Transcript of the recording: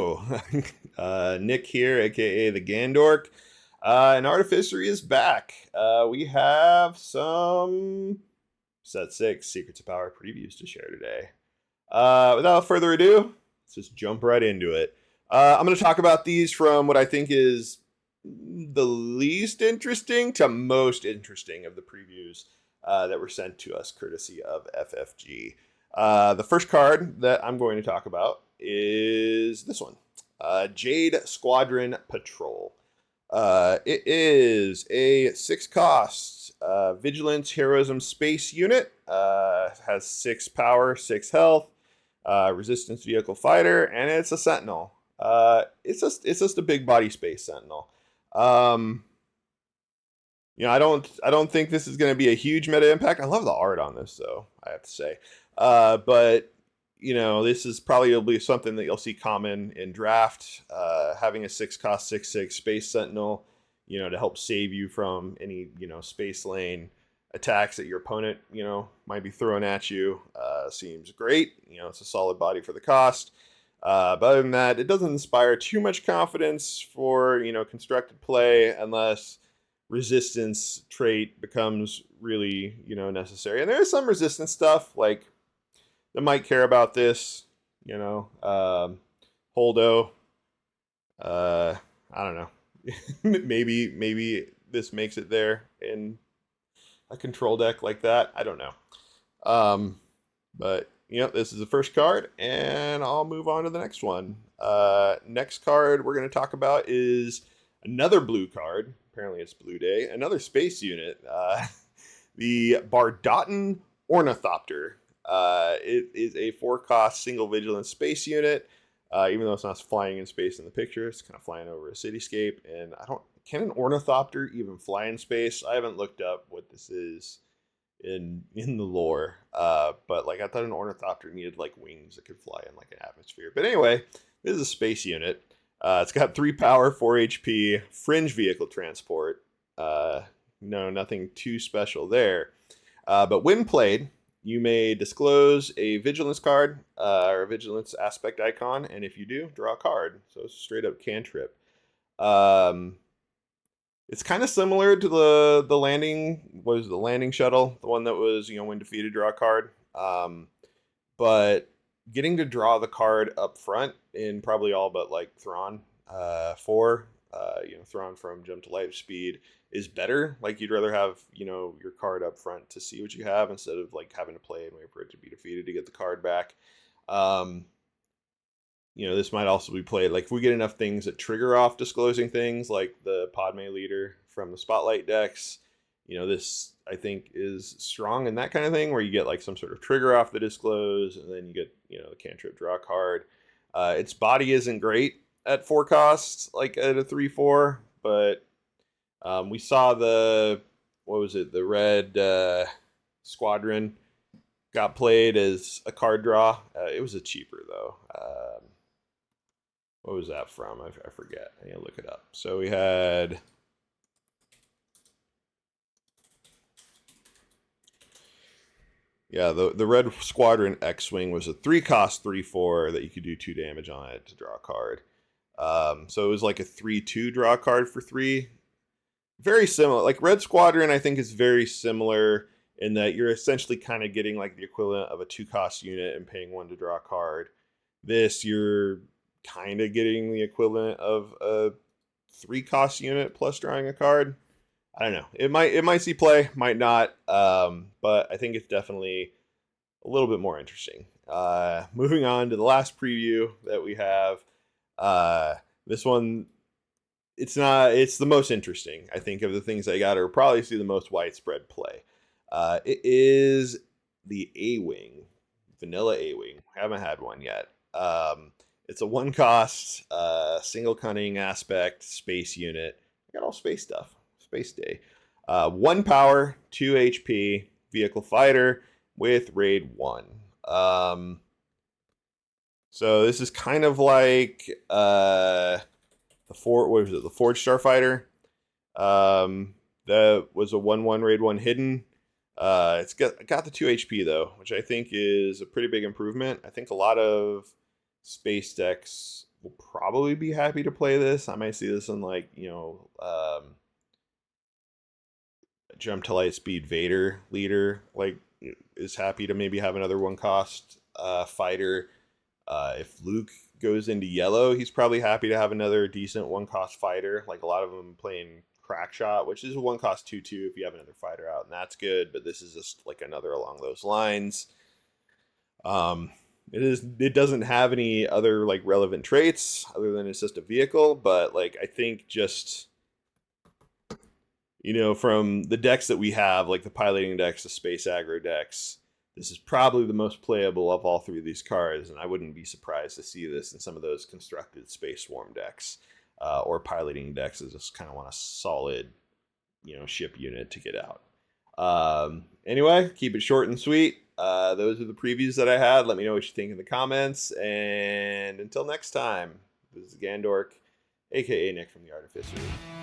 Hello, Nick here, aka TheGandork, and Artificery is back. We have some Set 6 Secrets of Power previews to share today. Without further ado, let's just jump right into it. I'm going to talk about these from what I think is the least interesting to most interesting of the previews that were sent to us courtesy of FFG. The first card that I'm going to talk about is this one, Jade Squadron Patrol. It is a 6-cost Vigilance Heroism Space unit. Has 6 power, 6 health, resistance vehicle fighter, and it's a Sentinel. It's just a big body space Sentinel. I don't think this is going to be a huge meta impact. I love the art on this, though, I have to say. But this is probably something that you'll see common in draft. Having a 6-cost 6/6 space sentinel, to help save you from any space lane attacks that your opponent might be throwing at you, seems great. It's a solid body for the cost. But other than that, it doesn't inspire too much confidence for constructed play unless resistance trait becomes really necessary. And there is some resistance stuff like that might care about this, Holdo. I don't know. maybe this makes it there in a control deck like that. I don't know. But this is the first card, and I'll move on to the next one. Next card we're going to talk about is another blue card. Apparently it's Blue Day. Another space unit. The Bardotan Ornithopter. It is a 4-cost single vigilance space unit. Even though it's not flying in space in the picture, it's kind of flying over a cityscape. And can an ornithopter even fly in space? I haven't looked up what this is in the lore. But I thought an ornithopter needed wings that could fly in an atmosphere. But anyway, this is a space unit. It's got 3 power, 4 HP, fringe vehicle transport. Nothing too special there. But when played, you may disclose a vigilance card or a vigilance aspect icon, and if you do, draw a card. So it's straight up cantrip. It's kind of similar to the landing. What is the landing shuttle? The one that was when defeated, draw a card. But getting to draw the card up front in probably all but Thrawn 4, Thrawn from Jump to Light Speed is better. You'd rather have your card up front to see what you have instead of having to play and wait for it to be defeated to get the card back. This might also be played if we get enough things that trigger off disclosing things like the Padme leader from the Spotlight decks. This I think is strong in that kind of thing where you get some sort of trigger off the disclose, and then you get the cantrip draw card. Its body isn't great at 4 costs, at a 3/4, but we saw the red squadron got played as a card draw. It was a cheaper though. What was that from? I forget. I need to look it up. So we had. Yeah, the Red Squadron X-Wing was a 3-cost 3/4 that you could do 2 damage on it to draw a card. So it was a 3/2 draw card for 3. Very similar. Red Squadron, I think, is very similar in that you're essentially kind of getting the equivalent of a 2-cost unit and paying 1 to draw a card. This, you're kind of getting the equivalent of a 3-cost unit plus drawing a card. I don't know. It might see play, might not. But I think it's definitely a little bit more interesting. Moving on to the last preview that we have. This one, it's the most interesting, I think, of the things I got, or probably see the most widespread play. It is the A-Wing, vanilla A-Wing. Haven't had one yet. It's a 1-cost, single cunning aspect space unit. I got all space stuff. Space Day. 1 power, 2 HP, vehicle fighter with raid 1. So this is kind of like the Forge Starfighter. That was a 1/1 raid 1 hidden. It's got the 2 HP though, which I think is a pretty big improvement. I think a lot of space decks will probably be happy to play this. I might see this in like, Jump to Light Speed Vader leader, like, is happy to maybe have another one cost fighter. If Luke goes into yellow, he's probably happy to have another decent one cost fighter. Like a lot of them playing Crackshot, which is a one cost 2/2 if you have another fighter out, and that's good. But this is just like another along those lines. It doesn't have any other like relevant traits other than it's just a vehicle. But like I think just from the decks that we have, like the piloting decks, the space aggro decks, this is probably the most playable of all three of these cards, and I wouldn't be surprised to see this in some of those constructed Space Swarm decks or piloting decks that just kind of want a solid, ship unit to get out. Anyway, keep it short and sweet. Those are the previews that I had. Let me know what you think in the comments, and until next time, this is TheGandork, aka Nick from the Artificery.